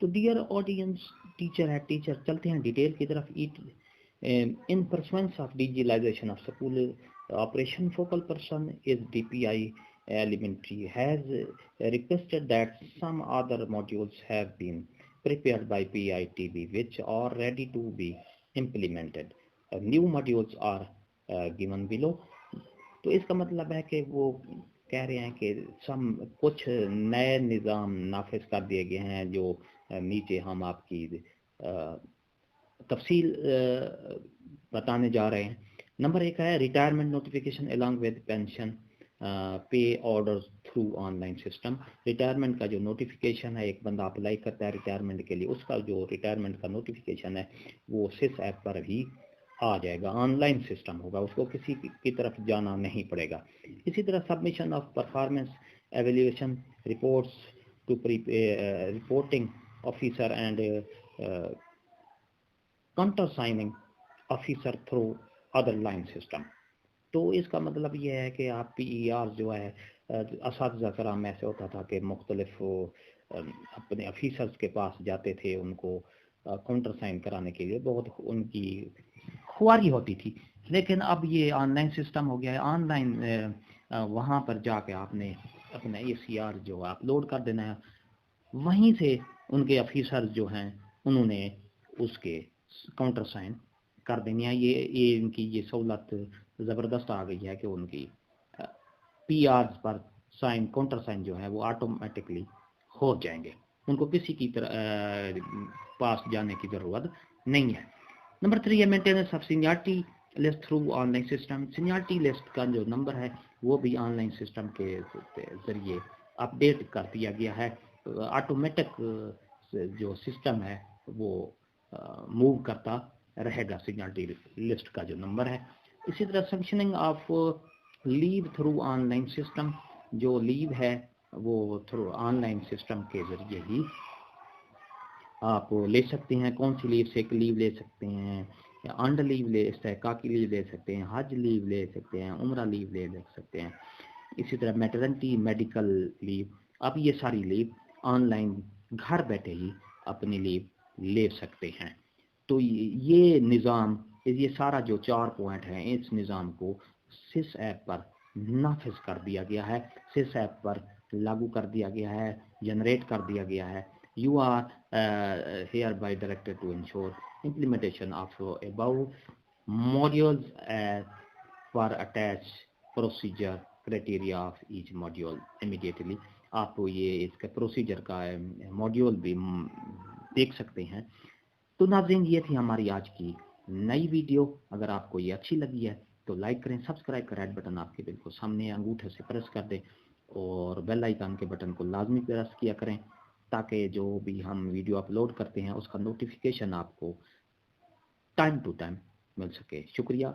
तो dear audience, teacher है teacher, चलते हैं डिटेल की तरफ। In pursuance of digitalization of school operation, focal person is DPI Elementary has requested that some other modules have been prepared by PITB which are ready to be implemented. New modules are given below. तो इसका मतलब है कि वो कह रहे हैं कि कुछ नए निज़ाम नाफिज कर दिए गए हैं जो नीचे हम आपकी तफसील बताने जा रहे हैं। नंबर 1 है retirement notification along with pension pay orders through online system. Retirement का जो नोटिफिकेशन है, एक बंदा अप्लाई करता है रिटायरमेंट के लिए, उसका जो रिटायरमेंट का नोटिफिकेशन है वो सिस ऐप पर भी आ जाएगा, ऑनलाइन सिस्टम होगा, उसको किसी की तरफ जाना नहीं पड़ेगा। इसी तरह submission of performance evaluation reports to reporting officer and counter signing officer through other line system. तो इसका मतलब ये है कि आप PER जो है असातिज़ा कराम में ऐसे होता था कि मुख्तलिफ अपने ऑफिसर्स के पास जाते थे, उनको काउंटर साइन कराने के लिए बहुत उनकी ख्वारी होती थी। लेकिन अब ये ऑनलाइन सिस्टम हो गया है। ऑनलाइन वहाँ पर जाके आपने अपना ACR जो अपलोड कर देना है, वहीं से उनके ऑफिसर्स जो हैं उन्होंने उसके काउंटर साइन कर देनी है। ये इनकी ये सहूलत ज़बरदस्त आ गई है कि उनकी PRs पर साइन काउंटर साइन जो है वो ऑटोमेटिकली हो जाएंगे, उनको किसी की पास जाने की ज़रूरत नहीं है। नंबर 3 है maintenance of seniority list through online system. Seniority list का जो नंबर है वो भी ऑनलाइन सिस्टम के ज़रिए अपडेट कर दिया गया है। ऑटोमेटिक जो सिस्टम है वो मूव करता रहेगा सीनियरिटी लिस्ट का जो नंबर है। इसी तरह sanctioning of leave through online system, जो लीव है वो थ्रू ऑनलाइन सिस्टम के ज़रिए ही आप ले सकते हैं। कौन सी लीव? सिक लीव ले सकते हैं, अंड लीव ले इस्तेका की लीव ले सकते हैं, हज लीव ले सकते हैं, उम्रा लीव ले सकते हैं। इसी तरह मैटरनिटी मेडिकल लीव, आप ये सारी लीव ऑनलाइन घर बैठे ही अपनी लीव ले सकते हैं। तो ये निज़ाम, ये सारा जो 4 पॉइंट हैं, इस निज़ाम को सिस ऐप पर नाफिज कर दिया गया है, सिस ऐप पर लागू कर दिया गया है, जनरेट कर दिया गया है। You are hereby directed to ensure implementation of above modules for attached procedure criteria of each module immediately. आप ये इसका प्रोसीजर का मॉड्यूल भी देख सकते हैं। तो नाज़रीन, ये थी हमारी आज की नई वीडियो। अगर आपको ये अच्छी लगी है तो लाइक करें, सब्सक्राइब का रेड बटन आपके बिल्कुल सामने अंगूठे से प्रेस कर दें और बेल आइकन के बटन को लाजमी प्रेस किया करें ताकि जो भी हम वीडियो अपलोड करते हैं उसका नोटिफिकेशन आपको टाइम टू टाइम मिल सके। शुक्रिया।